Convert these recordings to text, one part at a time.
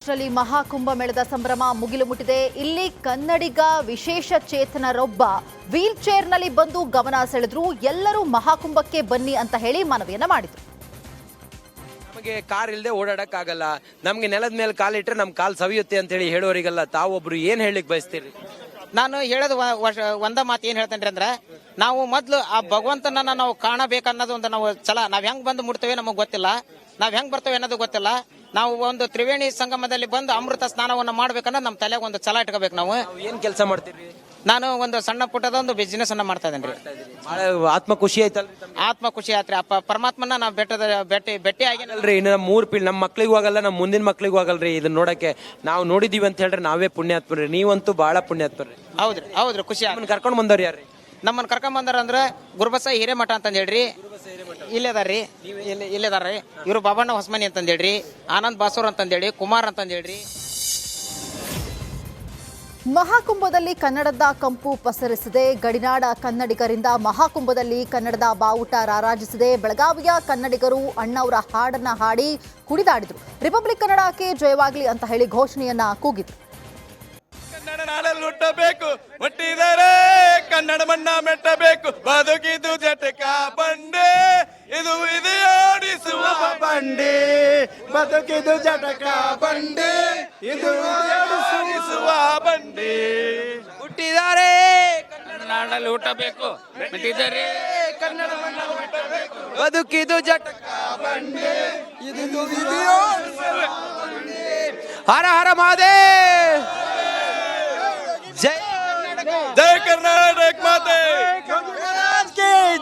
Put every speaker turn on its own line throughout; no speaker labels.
ಮಹಾರಾಷ್ಟ್ರದಲ್ಲಿ ಮಹಾಕುಂಭಮೇಳದ ಸಂಭ್ರಮ ಮುಗಿಲು ಮುಟ್ಟಿದೆ. ಇಲ್ಲಿ ಕನ್ನಡಿಗ ವಿಶೇಷ ಚೇತನರೊಬ್ಬ ವೀಲ್ ಚೇರ್ನಲ್ಲಿ ಬಂದು ಗಮನ ಸೆಳೆದ್ರು. ಎಲ್ಲರೂ ಮಹಾಕುಂಭಕ್ಕೆ ಬನ್ನಿ ಅಂತ ಹೇಳಿ ಮನವಿಯನ್ನ ಮಾಡಿದ್ರು.
ನಮಗೆ ಕಾರ್ ಇಲ್ಲದೆ ಓಡಾಡಕ್ಕಾಗಲ್ಲ, ನಮಗೆ ನೆಲದ ಮೇಲೆ ಕಾಲಿಟ್ರೆ ನಮ್ಮ ಕಾಲು ಸವಿಯುತ್ತೆ ಅಂತ ಹೇಳಿ ಹೇಳೋರಿಗೆಲ್ಲ ತಾವೊಬ್ರು ಏನ್ ಹೇಳಿಕ್ ಬಯಸ್ತೀರಿ?
ನಾನು ಹೇಳೋದು ಒಂದ ಮಾತು ಏನ್ ಹೇಳ್ತೇನೆ ಅಂದ್ರೆ, ನಾವು ಮೊದ್ಲು ಆ ಭಗವಂತನನ್ನ ನಾವು ಕಾಣಬೇಕನ್ನೋದು ಒಂದು ನಾವು ನಾವ್ ಹೆಂಗ್ ಬಂದು ಮುಡ್ತೇವೆ ನಮಗ್ ಗೊತ್ತಿಲ್ಲ, ನಾವ್ ಹೆಂಗ್ ಬರ್ತೇವೆ ಅನ್ನೋದು ಗೊತ್ತಿಲ್ಲ. ನಾವು ಒಂದು ತ್ರಿವೇಣಿ ಸಂಗಮದಲ್ಲಿ ಬಂದು ಅಮೃತ ಸ್ನಾನವನ್ನ ಮಾಡ್ಬೇಕನ್ನೋದು ನಮ್ಮ ತಲೆಗೆ ಒಂದು ಛಲ ಇಟ್ಕೋಬೇಕು. ನಾವು
ಏನ್ ಕೆಲಸ ಮಾಡ್ತೀರಿ?
ನಾನು ಒಂದು ಸಣ್ಣ ಪುಟ್ಟದ ಒಂದು ಬಿಸ್ನೆಸ್ ಅನ್ನ ಮಾಡ್ತಾ ಇದ್ದೇನೆ.
ಆತ್ಮ ಖುಷಿ ಆಯ್ತಲ್ರಿ?
ಆತ್ಮ ಖುಷಿ ಆತ್ರಿ. ಪರಮಾತ್ಮನ ನಾವು ಭೇಟಿ
ಆಗಿನಲ್ರಿ. ಇನ್ನು ನಮ್ಮ ಮೂರ್ ಪೀಳ್ ನಮ್ಮ ಮಕ್ಳಿಗೂ ಆಗಲ್ಲ, ನಮ್ಮ ಮುಂದಿನ ಮಕ್ಳಿಗೂ ಆಗಲ್ರಿ. ಇದನ್ನ ನೋಡಕ್ಕೆ ನಾವು ನೋಡಿದೀವಿ ಅಂತ ಹೇಳ್ರಿ, ನಾವೇ ಪುಣ್ಯಾತ್ಮರಿ. ನೀವಂತೂ ಬಹಳ ಪುಣ್ಯಾತ್ಮರಿ.
ಹೌದ್ರಿ ಖುಷಿ.
ಕರ್ಕೊಂಡ್ ಬಂದವ್ರಿ ಯಾರ್ರಿ?
ನಮ್ಮನ್ನ ಕರ್ಕೊಂಡ್ ಬಂದಾರ ಅಂದ್ರೆ ಗುರುಬಸ ಹಿರೇಮಠ ಅಂತ ಹೇಳ್ರಿ, ಇಲ್ಲೇದಾರ್ರಿ. ಇವರು ಬಾಬಣ್ಣ ಹೊಸಮನಿ ಅಂತಂದ್ ಹೇಳ್ರಿ, ಆನಂದ್ ಬಾಸೂರ್ ಅಂತಂದೇಳಿ, ಕುಮಾರ್ ಅಂತಂದ್ ಹೇಳ್ರಿ.
ಮಹಾಕುಂಭದಲ್ಲಿ ಕನ್ನಡದ ಕಂಪು ಪಸರಿಸಿದೆ. ಗಡಿನಾಡ ಕನ್ನಡಿಗರಿಂದ ಮಹಾಕುಂಭದಲ್ಲಿ ಕನ್ನಡದ ಬಾವುಟ ರಾರಾಜಿಸಿದೆ. ಬೆಳಗಾವಿಯ ಕನ್ನಡಿಗರು ಅಣ್ಣವರ ಹಾಡನ್ನ ಹಾಡಿ ಕುಣಿದಾಡಿದ್ರು. ರಿಪಬ್ಲಿಕ್ ಕನ್ನಡಕ್ಕೆ ಜಯವಾಗ್ಲಿ ಅಂತ ಹೇಳಿ ಘೋಷಣೆಯನ್ನ ಕೂಗಿದ್ರು.
ಕನ್ನಡ ನಾಡಲ್ಲಿ ಹುಟ್ಟಬೇಕು, ಹುಟ್ಟಿದರೆ ಕನ್ನಡ ಮಣ್ಣ ಮೆಟ್ಟಬೇಕು. ಬದುಕಿದು ಜಟಕ ಬಂಡೆ, ಇದು ಓಡಿಸುವ ಬಂಡೆ. ಬದುಕಿದು ಜಟಕ ಬಂಡೆ, ಇದು ಓಡಿಸುವ ಬಂಡೆ.
ಹುಟ್ಟಿದ್ದಾರೆ
ಕನ್ನಡ ನಾಡಲ್ಲಿ ಹುಟ್ಟಬೇಕು, ಹುಟ್ಟಿದರೆ ಕನ್ನಡ ಮಣ್ಣ ಮೆಟ್ಟಬೇಕು.
ಬದುಕಿದು ಜಟಕ
ಬಂಡೆ, ಇದು ಓಡಿಸುವ ಬಂಡೆ.
ಹರ ಹರ ಮಹಾದೇವ್. ಜೈ
ಜೈ ಕರ್ನಾಟಕ ಮಾತೆ,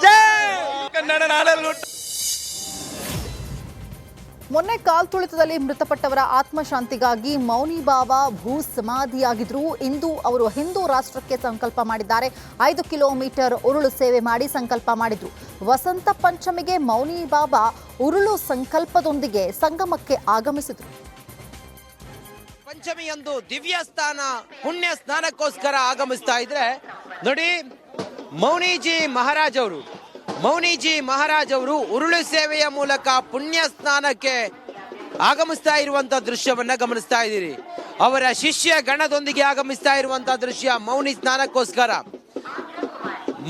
ಜೈ ಕನ್ನಡ ನಾಡಲ್ಲಿ.
ಮೊನ್ನೆ ಕಾಲ್ತುಳಿತದಲ್ಲಿ ಮೃತಪಟ್ಟವರ ಆತ್ಮಶಾಂತಿಗಾಗಿ ಮೌನಿ ಬಾಬಾ ಭೂ ಸಮಾಧಿಯಾಗಿದ್ರು. ಇಂದು ಅವರು ಹಿಂದೂ ರಾಷ್ಟ್ರಕ್ಕೆ ಸಂಕಲ್ಪ ಮಾಡಿದ್ದಾರೆ. 5 ಕಿಲೋಮೀಟರ್ ಉರುಳು ಸೇವೆ ಮಾಡಿ ಸಂಕಲ್ಪ ಮಾಡಿದ್ರು. ವಸಂತ ಪಂಚಮಿಗೆ ಮೌನಿ ಬಾಬಾ ಉರುಳು ಸಂಕಲ್ಪದೊಂದಿಗೆ ಸಂಗಮಕ್ಕೆ ಆಗಮಿಸಿದ್ರು.
ಪಂಚಮಿಯಂದು ದಿವ್ಯ ಸ್ಥಾನ ಪುಣ್ಯ ಸ್ನಾನಕ್ಕೋಸ್ಕರ ಆಗಮಿಸ್ತಾ ಇದ್ರೆ ನೋಡಿ, ಮೌನಿಜಿ ಮಹಾರಾಜ್ ಅವರು ಉರುಳು ಸೇವೆಯ ಮೂಲಕ ಪುಣ್ಯ ಸ್ನಾನಕ್ಕೆ ಆಗಮಿಸ್ತಾ ಇರುವಂತ ದೃಶ್ಯವನ್ನ ಗಮನಿಸ್ತಾ ಇದ್ದೀರಿ. ಅವರ ಶಿಷ್ಯ ಗಣದೊಂದಿಗೆ ಆಗಮಿಸ್ತಾ ಇರುವಂತಹ ದೃಶ್ಯ ಮೌನಿ ಸ್ನಾನಕ್ಕೋಸ್ಕರ.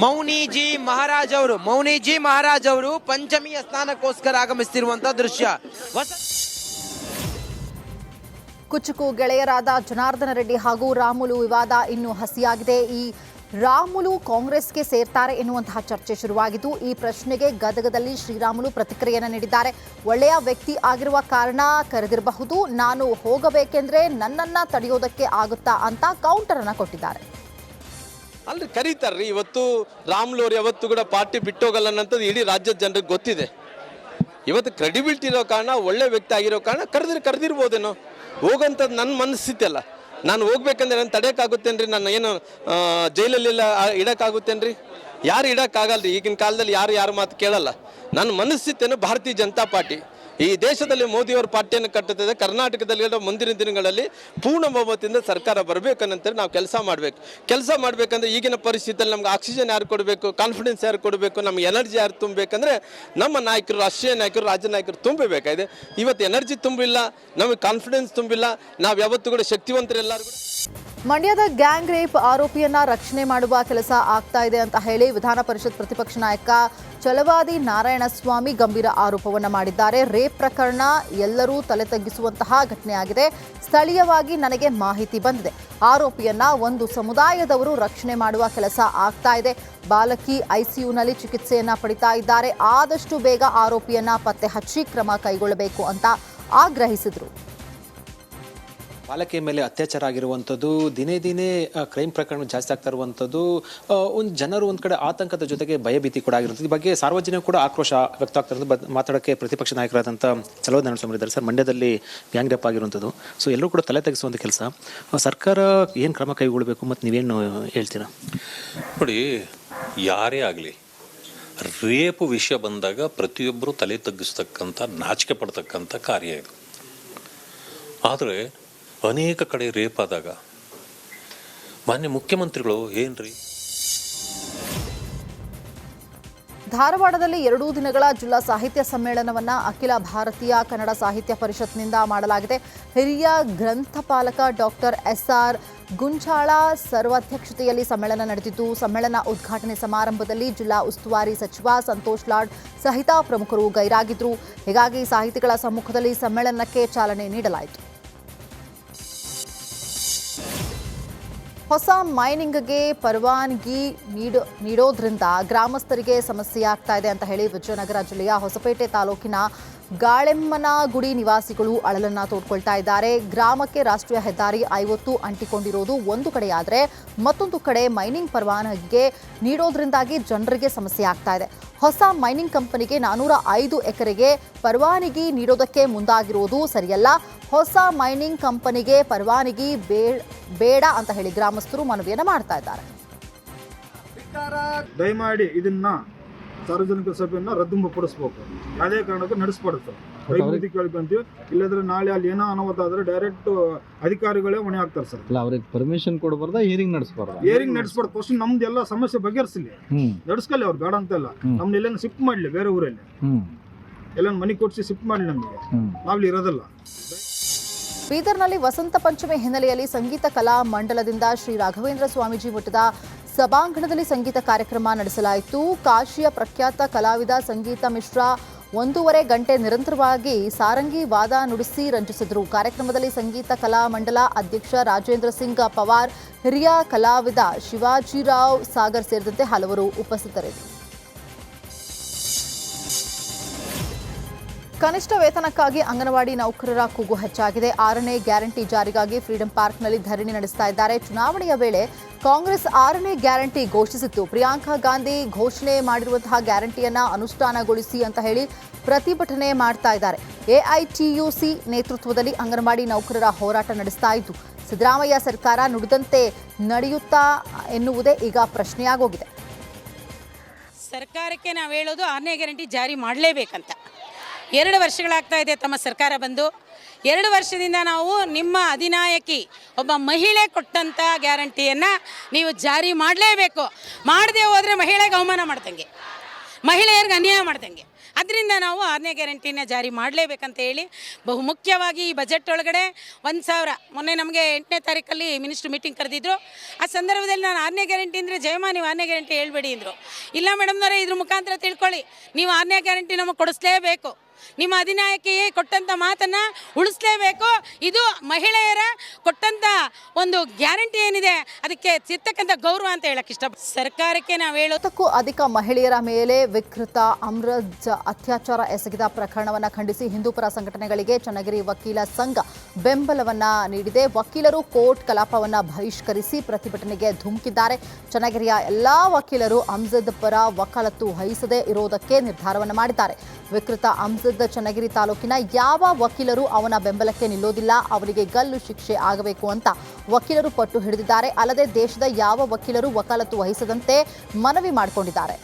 ಮೌನಿಜಿ ಮಹಾರಾಜ್ ಅವರು ಪಂಚಮಿಯ ಸ್ನಾನಕ್ಕೋಸ್ಕರ ಆಗಮಿಸ್ತಿರುವಂತಹ ದೃಶ್ಯ.
ಕುಚುಕು ಗೆಳೆಯರಾದ ಜನಾರ್ದನ ರೆಡ್ಡಿ ಹಾಗೂ ರಾಮುಲು ವಿವಾದ ಇನ್ನೂ ಹಸಿಯಾಗಿದೆ. ಈ ರಾಮುಲು ಕಾಂಗ್ರೆಸ್ಗೆ ಸೇರ್ತಾರೆ ಎನ್ನುವಂತಹ ಚರ್ಚೆ ಶುರುವಾಗಿದ್ದು, ಈ ಪ್ರಶ್ನೆಗೆ ಗದಗದಲ್ಲಿ ಶ್ರೀರಾಮುಲು ಪ್ರತಿಕ್ರಿಯೆಯನ್ನು ನೀಡಿದ್ದಾರೆ. ಒಳ್ಳೆಯ ವ್ಯಕ್ತಿ ಆಗಿರುವ ಕಾರಣ ಕರೆದಿರಬಹುದು, ನಾನು ಹೋಗಬೇಕೆಂದ್ರೆ ನನ್ನನ್ನ ತಡೆಯೋದಕ್ಕೆ ಆಗುತ್ತಾ ಅಂತ ಕೌಂಟರ್ ಅನ್ನ ಕೊಟ್ಟಿದ್ದಾರೆ.
ಅಲ್ರಿ, ಕರೀತಾರ್ರಿ. ಇವತ್ತು ರಾಮುಲು ಅವ್ರು ಯಾವತ್ತು ಕೂಡ ಪಾರ್ಟಿ ಬಿಟ್ಟೋಗಲ್ಲ ಅನ್ನೋದು ಇಡೀ ರಾಜ್ಯದ ಜನರಿಗೆ ಗೊತ್ತಿದೆ. ಇವತ್ತು ಕ್ರೆಡಿಬಿಲಿಟಿ ಇರೋ ಕಾರಣ, ಒಳ್ಳೆ ವ್ಯಕ್ತಿ ಆಗಿರೋ ಕಾರಣ ಕರೆದಿರ್ಬೋದೇನೋ. ಹೋಗಂಥದ್ದು ನನ್ನ ಮನಸ್ಥಿತಿ ಅಲ್ಲ. ನಾನು ಹೋಗ್ಬೇಕಂದ್ರೆ ನಾನು ತಡೆಯೋಕ್ಕಾಗುತ್ತೇನ್ರಿ? ನಾನು ಏನು ಜೈಲಲ್ಲೆಲ್ಲ ಇಡೋಕ್ಕಾಗುತ್ತೇನ್ರಿ? ಯಾರು ಇಡೋಕ್ಕಾಗಲ್ರಿ. ಈಗಿನ ಕಾಲದಲ್ಲಿ ಯಾರು ಮಾತು ಕೇಳಲ್ಲ. ನನ್ನ ಮನಸ್ಥಿತಿಯನ್ನು ಭಾರತೀಯ ಜನತಾ ಪಾರ್ಟಿ ಈ ದೇಶದಲ್ಲಿ ಮೋದಿಯವರ ಪಾರ್ಟಿಯನ್ನು ಕಟ್ಟುತ್ತದೆ. ಕರ್ನಾಟಕದಲ್ಲಿ ಮುಂದಿನ ದಿನಗಳಲ್ಲಿ ಪೂರ್ಣ ಬಹುಮತದಿಂದ ಸರ್ಕಾರ ಬರಬೇಕನ್ನಂತೇಳಿ ನಾವು ಕೆಲಸ ಮಾಡಬೇಕಂದ್ರೆ ಈಗಿನ ಪರಿಸ್ಥಿತಿಯಲ್ಲಿ ನಮ್ಗೆ ಆಕ್ಸಿಜನ್ ಯಾರು ಕೊಡಬೇಕು, ಕಾನ್ಫಿಡೆನ್ಸ್ ಯಾರು ಕೊಡಬೇಕು, ನಮ್ಗೆ ಎನರ್ಜಿ ಯಾರು ತುಂಬಬೇಕಂದ್ರೆ ನಮ್ಮ ನಾಯಕರು, ರಾಷ್ಟ್ರೀಯ ನಾಯಕರು, ರಾಜ್ಯ ನಾಯಕರು ತುಂಬಬೇಕಾಗಿದೆ. ಇವತ್ತು ಎನರ್ಜಿ ತುಂಬಿಲ್ಲ, ನಮಗೆ ಕಾನ್ಫಿಡೆನ್ಸ್ ತುಂಬಿಲ್ಲ. ನಾವು ಯಾವತ್ತೂ ಕೂಡ ಶಕ್ತಿವಂತರೆಲ್ಲರೂ.
ಮಂಡ್ಯದ ಗ್ಯಾಂಗ್ ರೇಪ್ ಆರೋಪಿಯನ್ನ ರಕ್ಷಣೆ ಮಾಡುವ ಕೆಲಸ ಆಗ್ತಾ ಇದೆ ಅಂತ ಹೇಳಿ ವಿಧಾನ ಪರಿಷತ್ ಪ್ರತಿಪಕ್ಷ ನಾಯಕ ಛಲವಾದಿ ನಾರಾಯಣಸ್ವಾಮಿ ಗಂಭೀರ ಆರೋಪವನ್ನು ಮಾಡಿದ್ದಾರೆ. ರೇಪ್ ಪ್ರಕರಣ ಎಲ್ಲರೂ ತಲೆ ತಗ್ಗಿಸುವಂತಹ ಘಟನೆಯಾಗಿದೆ. ಸ್ಥಳೀಯವಾಗಿ ನನಗೆ ಮಾಹಿತಿ ಬಂದಿದೆ. ಆರೋಪಿಯನ್ನ ಒಂದು ಸಮುದಾಯದವರು ರಕ್ಷಣೆ ಮಾಡುವ ಕೆಲಸ ಆಗ್ತಾ ಇದೆ. ಬಾಲಕಿ ಐಸಿಯುನಲ್ಲಿ ಚಿಕಿತ್ಸೆಯನ್ನ ಪಡಿತಾ ಇದ್ದಾರೆ. ಆದಷ್ಟು ಬೇಗ ಆರೋಪಿಯನ್ನ ಪತ್ತೆ ಹಚ್ಚಿ ಕ್ರಮ ಕೈಗೊಳ್ಳಬೇಕು ಅಂತ ಆಗ್ರಹಿಸಿದರು.
ಬಾಲಕಿಯ ಮೇಲೆ ಅತ್ಯಾಚಾರ ಆಗಿರುವಂಥದ್ದು, ದಿನೇ ದಿನೇ ಕ್ರೈಮ್ ಪ್ರಕರಣ ಜಾಸ್ತಿ ಆಗ್ತಾ ಇರುವಂಥದ್ದು, ಒಂದು ಜನರು ಒಂದು ಕಡೆ ಆತಂಕದ ಜೊತೆಗೆ ಭಯಭೀತಿ ಕೂಡ ಆಗಿರುತ್ತದೆ. ಈ ಬಗ್ಗೆ ಸಾರ್ವಜನಿಕರು ಕೂಡ ಆಕ್ರೋಶ ವ್ಯಕ್ತ ಆಗ್ತಾ ಇರೋದು. ಮಾತಾಡೋಕ್ಕೆ ಪ್ರತಿಪಕ್ಷ ನಾಯಕರಾದಂಥ ಛಲವಾದಿ ನಾರಾಯಣಸ್ವಾಮಿ ಇದ್ದಾರೆ. ಸರ್, ಮಂಡ್ಯದಲ್ಲಿ ಗ್ಯಾಂಗ್ ರೇಪ್ ಆಗಿರುವಂಥದ್ದು, ಸೊ ಎಲ್ಲರೂ ಕೂಡ ತಲೆ ತೆಗೆಸುವಂಥ ಕೆಲಸ. ಸರ್ಕಾರ ಏನು ಕ್ರಮ ಕೈಗೊಳ್ಳಬೇಕು ಮತ್ತು ನೀವೇನು ಹೇಳ್ತೀರಾ?
ನೋಡಿ, ಯಾರೇ ಆಗಲಿ ರೇಪ್ ವಿಷಯ ಬಂದಾಗ ಪ್ರತಿಯೊಬ್ಬರು ತಲೆ ತಗ್ಗಿಸ್ತಕ್ಕಂಥ, ನಾಚಿಕೆ ಪಡ್ತಕ್ಕಂಥ ಕಾರ್ಯ ಇದು. ಆದರೆ ಅನೇಕ ಕಡೆ ರೇಪ್ ಆದಾಗ ಮಾನ್ಯ ಮುಖ್ಯಮಂತ್ರಿಗಳು ಏನ್ರಿ
ಧಾರವಾಡದಲ್ಲಿ 2 ದಿನಗಳ ಜಿಲ್ಲಾ ಸಾಹಿತ್ಯ ಸಮ್ಮೇಳನವನ್ನು ಅಖಿಲ ಭಾರತೀಯ ಕನ್ನಡ ಸಾಹಿತ್ಯ ಪರಿಷತ್ನಿಂದ ಮಾಡಲಾಗಿದೆ. ಹಿರಿಯ ಗ್ರಂಥಪಾಲಕ ಡಾಕ್ಟರ್ SR ಗುಂಜಾಳ ಸರ್ವಾಧ್ಯಕ್ಷತೆಯಲ್ಲಿ ಸಮ್ಮೇಳನ ನಡೆದಿದ್ದು, ಸಮ್ಮೇಳನ ಉದ್ಘಾಟನೆ ಸಮಾರಂಭದಲ್ಲಿ ಜಿಲ್ಲಾ ಉಸ್ತುವಾರಿ ಸಚಿವ ಸಂತೋಷ್ ಲಾಡ್ ಸಹಿತ ಪ್ರಮುಖರು ಗೈರಾಗಿದ್ದರು. ಹೀಗಾಗಿ ಸಾಹಿತಿಗಳ ಸಮ್ಮುಖದಲ್ಲಿ ಸಮ್ಮೇಳನಕ್ಕೆ ಚಾಲನೆ ನೀಡಲಾಯಿತು. ಹೊಸ ಮೈನಿಂಗ್ಗೆ ಪರವಾನಗಿ ನೀಡೋದ್ರಿಂದ ಗ್ರಾಮಸ್ಥರಿಗೆ ಸಮಸ್ಯೆಯಾಗ್ತಾ ಇದೆ ಅಂತ ಹೇಳಿ ವಿಜಯನಗರ ಜಿಲ್ಲೆಯ ಹೊಸಪೇಟೆ ತಾಲೂಕಿನ ಗಾಳೆಮ್ಮನಗುಡಿ ನಿವಾಸಿಗಳು ಅಳಲನ್ನ ತೋಡ್ಕೊಳ್ತಾ ಇದ್ದಾರೆ. ಗ್ರಾಮಕ್ಕೆ ರಾಷ್ಟ್ರೀಯ ಹೆದ್ದಾರಿ 50 ಅಂಟಿಕೊಂಡಿರೋದು ಒಂದು ಕಡೆಯಾದರೆ, ಮತ್ತೊಂದು ಕಡೆ ಮೈನಿಂಗ್ ಪರವಾನಗಿಗೆ ನೀಡೋದ್ರಿಂದಾಗಿ ಜನರಿಗೆ ಸಮಸ್ಯೆ ಆಗ್ತಾ ಇದೆ. ಹೊಸ ಮೈನಿಂಗ್ ಕಂಪನಿಗೆ 405 ಎಕರೆಗೆ ಪರವಾನಗಿ ನೀಡೋದಕ್ಕೆ ಮುಂದಾಗಿರೋದು ಸರಿಯಲ್ಲ. ಹೊಸ ಮೈನಿಂಗ್ ಕಂಪನಿಗೆ ಪರವಾನಗಿ ಬೇಡ ಅಂತ ಹೇಳಿ ಗ್ರಾಮಸ್ಥರು ಮನವಿಯನ್ನು ಮಾಡ್ತಾ ಇದ್ದಾರೆ.
ದಯಮಾಡಿ ಇದನ್ನ ಸಾರ್ವಜನಿಕ ಸಭೆಯನ್ನ ರದ್ದುಪಡಿಸಬೇಕು. ಯಾವುದೇ ಕಾರಣಕ್ಕೂ ನಡೆಸಬಾರ್ದು. ಕೈ ಮುಗಿದು ಕೇಳ್ಕೊಂತೀವಿ. ಇಲ್ಲದ್ರೆ ನಾಳೆ ಅಲ್ಲಿ ಏನೋ ಅನಾಹುತ ಆದ್ರೆ ಡೈರೆಕ್ಟ್ ಅಧಿಕಾರಿಗಳೇ ಹೊಣೆ ಆಗ್ತಾರೆ ಸರ್.
ಅಲ್ಲ, ಅವ್ರಿಗೆ ಪರ್ಮಿಷನ್ ಕೊಡಬಾರ್ದ, ಹಿಯರಿಂಗ್ ನಡೆಸಬಾರ್ದು.
ಹಿಯರಿಂಗ್ ನಡೆಸಬಾರ್ದು. ಫಸ್ಟ್ ನಮ್ದು ಎಲ್ಲ ಸಮಸ್ಯೆ ಬಗೆಹರಿಸಲಿ, ನಡೆಸ್ಕೊಳ್ಳಿ. ಅವ್ರು ಬೇಡ ಅಂತಲ್ಲ, ನಮ್ನ ಎಲ್ಲೇನು ಶಿಫ್ಟ್ ಮಾಡಲಿ, ಬೇರೆ ಊರಲ್ಲಿ ಎಲ್ಲ ಮನೆ ಕೊಡಿಸಿ ಶಿಫ್ಟ್ ಮಾಡಲಿ. ನಮಗೆ ನಾವ್ಲಿ ಇರೋದಲ್ಲ.
ಬೀದರ್ನಲ್ಲಿ ವಸಂತ ಪಂಚಮಿ ಹಿನ್ನೆಲೆಯಲ್ಲಿ ಸಂಗೀತ ಕಲಾ ಮಂಡಲದಿಂದ ಶ್ರೀ ರಾಘವೇಂದ್ರ ಸ್ವಾಮೀಜಿ ಮಠದ ಸಭಾಂಗಣದಲ್ಲಿ ಸಂಗೀತ ಕಾರ್ಯಕ್ರಮ ನಡೆಸಲಾಯಿತು. ಕಾಶಿಯ ಪ್ರಖ್ಯಾತ ಕಲಾವಿದ ಸಂಗೀತ ಮಿಶ್ರ 1.5 ಗಂಟೆ ನಿರಂತರವಾಗಿ ಸಾರಂಗಿ ವಾದ ನುಡಿಸಿ ರಂಜಿಸಿದರು. ಕಾರ್ಯಕ್ರಮದಲ್ಲಿ ಸಂಗೀತ ಕಲಾ ಮಂಡಲ ಅಧ್ಯಕ್ಷ ರಾಜೇಂದ್ರ ಸಿಂಗ್ ಪವಾರ್, ಹಿರಿಯ ಕಲಾವಿದ ಶಿವಾಜಿರಾವ್ ಸಾಗರ್ ಸೇರಿದಂತೆ ಹಲವರು ಉಪಸ್ಥಿತರಿದ್ದರು. ಕನಿಷ್ಠ ವೇತನಕ್ಕಾಗಿ ಅಂಗನವಾಡಿ ನೌಕರರ ಕೂಗು ಹೆಚ್ಚಾಗಿದೆ. 6ನೇ ಗ್ಯಾರಂಟಿ ಜಾರಿಗಾಗಿ ಫ್ರೀಡಂ ಪಾರ್ಕ್ನಲ್ಲಿ ಧರಣಿ ನಡೆಸ್ತಾ ಇದ್ದಾರೆ. ಚುನಾವಣೆಯ ವೇಳೆ ಕಾಂಗ್ರೆಸ್ 6ನೇ ಗ್ಯಾರಂಟಿ ಘೋಷಿಸಿತ್ತು. ಪ್ರಿಯಾಂಕಾ ಗಾಂಧಿ ಘೋಷಣೆ ಮಾಡಿರುವಂತಹ ಗ್ಯಾರಂಟಿಯನ್ನ ಅನುಷ್ಠಾನಗೊಳಿಸಿ ಅಂತ ಹೇಳಿ ಪ್ರತಿಭಟನೆ ಮಾಡ್ತಾ ಇದ್ದಾರೆ. AITUC ನೇತೃತ್ವದಲ್ಲಿ ಅಂಗನವಾಡಿ ನೌಕರರ ಹೋರಾಟ ನಡೆಸ್ತಾ ಇದ್ದು, ಸಿದ್ದರಾಮಯ್ಯ ಸರ್ಕಾರ ನುಡಿದಂತೆ ನಡೆಯುತ್ತಾ ಎನ್ನುವುದೇ ಈಗ ಪ್ರಶ್ನೆಯಾಗೋಗಿದೆ.
ಸರ್ಕಾರಕ್ಕೆ ನಾವು ಹೇಳೋದು 6ನೇ ಗ್ಯಾರಂಟಿ ಜಾರಿ ಮಾಡಲೇಬೇಕಂತ. 2 ವರ್ಷಗಳಾಗ್ತಾ ಇದೆ ತಮ್ಮ ಸರ್ಕಾರ ಬಂದು. 2 ವರ್ಷದಿಂದ ನಾವು ನಿಮ್ಮ ಅಧಿನಾಯಕಿ ಒಬ್ಬ ಮಹಿಳೆ ಕೊಟ್ಟಂಥ ಗ್ಯಾರಂಟಿಯನ್ನು ನೀವು ಜಾರಿ ಮಾಡಲೇಬೇಕು. ಮಾಡದೆ ಹೋದರೆ ಮಹಿಳೆಗೆ ಅವಮಾನ ಮಾಡ್ದಂಗೆ, ಮಹಿಳೆಯರಿಗೆ ಅನ್ಯಾಯ ಮಾಡ್ದಂಗೆ. ಅದರಿಂದ ನಾವು 6ನೇ ಗ್ಯಾರಂಟಿನ ಜಾರಿ ಮಾಡಲೇಬೇಕಂತ ಹೇಳಿ ಬಹುಮುಖ್ಯವಾಗಿ ಈ ಬಜೆಟ್ ಒಳಗಡೆ 1,000 ಮೊನ್ನೆ ನಮಗೆ 8ನೇ ತಾರೀಕಲ್ಲಿ ಮಿನಿಸ್ಟ್ರ್ ಮೀಟಿಂಗ್ ಕರೆದಿದ್ರು. ಆ ಸಂದರ್ಭದಲ್ಲಿ ನಾನು 6ನೇ ಗ್ಯಾರಂಟಿ ಅಂದರೆ ಜಯಮ್ಮ ನೀವು 6ನೇ ಗ್ಯಾರಂಟಿ ಹೇಳ್ಬೇಡಿ ಅಂದರು. ಇಲ್ಲ ಮೇಡಮ್ನವರೇ, ಇದ್ರ ಮುಖಾಂತರ ತಿಳ್ಕೊಳ್ಳಿ, ನೀವು 6ನೇ ಗ್ಯಾರಂಟಿ ನಮಗೆ ಕೊಡಿಸ್ಲೇಬೇಕು. ನಿಮ್ಮ ಅಧಿನಾಯಕಿ ಕೊಟ್ಟಂಥ ಮಾತನ್ನು ಉಳಿಸ್ಲೇಬೇಕು. ಇದು ಮಹಿಳೆಯರ ಕೊಟ್ಟಂಥ ಒಂದು ಗ್ಯಾರಂಟಿ ಏನಿದೆ ಅದಕ್ಕೆ ಸಿಗ್ತಕ್ಕಂಥ ಗೌರವ ಅಂತ ಹೇಳಕ್ಕೆ ಇಷ್ಟ. ಸರ್ಕಾರಕ್ಕೆ ನಾವು ಹೇಳೋದಕ್ಕೂ
ಅಧಿಕ ಮಹಿಳೆಯರ ಮೇಲೆ ವಿಕೃತ ಅಮ್ರಜ್ ಅತ್ಯಾಚಾರ ಎಸಗಿದ ಪ್ರಕರಣವನ್ನು ಖಂಡಿಸಿ ಹಿಂದೂಪರ ಸಂಘಟನೆಗಳಿಗೆ ಚನ್ನಗಿರಿ ವಕೀಲ ಸಂಘ ಬೆಂಬಲವನ್ನ ನೀಡಿದೆ. ವಕೀಲರು ಕೋರ್ಟ್ ಕಲಾಪವನ್ನು ಬಹಿಷ್ಕರಿಸಿ ಪ್ರತಿಭಟನೆಗೆ ಧುಮುಕಿದ್ದಾರೆ. ಚನ್ನಗಿರಿಯ ಎಲ್ಲಾ ವಕೀಲರು ಅಮ್ಜದ್ ಪರ ವಕಾಲತ್ತು ವಹಿಸದೇ ಇರೋದಕ್ಕೆ ನಿರ್ಧಾರವನ್ನು ಮಾಡಿದ್ದಾರೆ. ವಿಕೃತ ಅಮ್ಜದ್ ಚನ್ನಗಿರಿ ತಾಲೂಕಿನ ಯಾವ ವಕೀಲರು ಅವನ ಬೆಂಬಲಕ್ಕೆ ನಿಲ್ಲೋದಿಲ್ಲ, ಅವರಿಗೆ ಗಲ್ಲು ಶಿಕ್ಷೆ ಆಗಬೇಕು ಅಂತ ವಕೀಲರು ಪಟ್ಟು ಹಿಡಿದಿದ್ದಾರೆ. ಅಲ್ಲದೆ ದೇಶದ ಯಾವ ವಕೀಲರು ವಕಾಲತ್ತು ವಹಿಸದಂತೆ ಮನವಿ ಮಾಡಿಕೊಂಡಿದ್ದಾರೆ.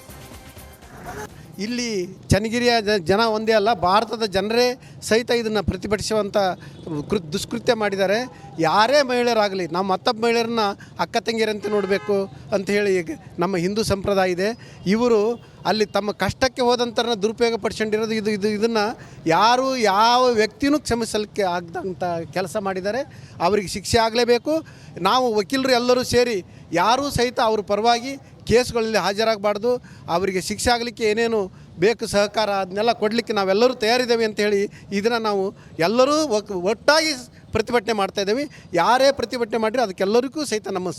ಇಲ್ಲಿ ಚನ್ನಗಿರಿಯ ಜನ ಒಂದೇ ಅಲ್ಲ, ಭಾರತದ ಜನರೇ ಸಹಿತ ಇದನ್ನು ಪ್ರತಿಭಟಿಸುವಂಥ ದುಷ್ಕೃತ್ಯ ಮಾಡಿದ್ದಾರೆ. ಯಾರೇ ಮಹಿಳೆಯರಾಗಲಿ, ನಾವು ಮತ್ತೊಬ್ಬ ಮಹಿಳೆಯರನ್ನ ಅಕ್ಕ ತಂಗಿಯರಂತೆ ನೋಡಬೇಕು ಅಂತ ಹೇಳಿ ನಮ್ಮ ಹಿಂದೂ ಸಂಪ್ರದಾಯ ಇದೆ. ಇವರು ಅಲ್ಲಿ ತಮ್ಮ ಕಷ್ಟಕ್ಕೆ ಹೋದಂಥರನ್ನ ದುರುಪಯೋಗ ಪಡಿಸ್ಕೊಂಡಿರೋದು ಇದನ್ನು ಯಾರು ಯಾವ ವ್ಯಕ್ತಿನೂ ಕ್ಷಮಿಸಲಿಕ್ಕೆ ಆಗದಂಥ ಕೆಲಸ ಮಾಡಿದ್ದಾರೆ. ಅವರಿಗೆ ಶಿಕ್ಷೆ ಆಗಲೇಬೇಕು. ನಾವು ವಕೀಲರು ಎಲ್ಲರೂ ಸೇರಿ ಯಾರೂ ಸಹಿತ ಅವ್ರ ಪರವಾಗಿ ಕೇಸ್ಗಳಲ್ಲಿ ಹಾಜರಾಗಬಾರ್ದು. ಅವರಿಗೆ ಶಿಕ್ಷೆ ಆಗಲಿಕ್ಕೆ ಏನೇನು ಬೇಕು ಸಹಕಾರ ಅದನ್ನೆಲ್ಲ ಕೊಡಲಿಕ್ಕೆ ನಾವೆಲ್ಲರೂ ತಯಾರಿದ್ದೇವೆ ಅಂಥೇಳಿ ಇದನ್ನು ನಾವು ಎಲ್ಲರೂ ಒಟ್ಟಾಗಿ ಪ್ರತಿಭಟನೆ ಮಾಡ್ತಾಯಿದ್ದೇವೆ. ಯಾರೇ ಪ್ರತಿಭಟನೆ ಮಾಡಿರಿ ಅದಕ್ಕೆಲ್ಲರಿಗೂ ಸಹಿತ ನಮ್ಮ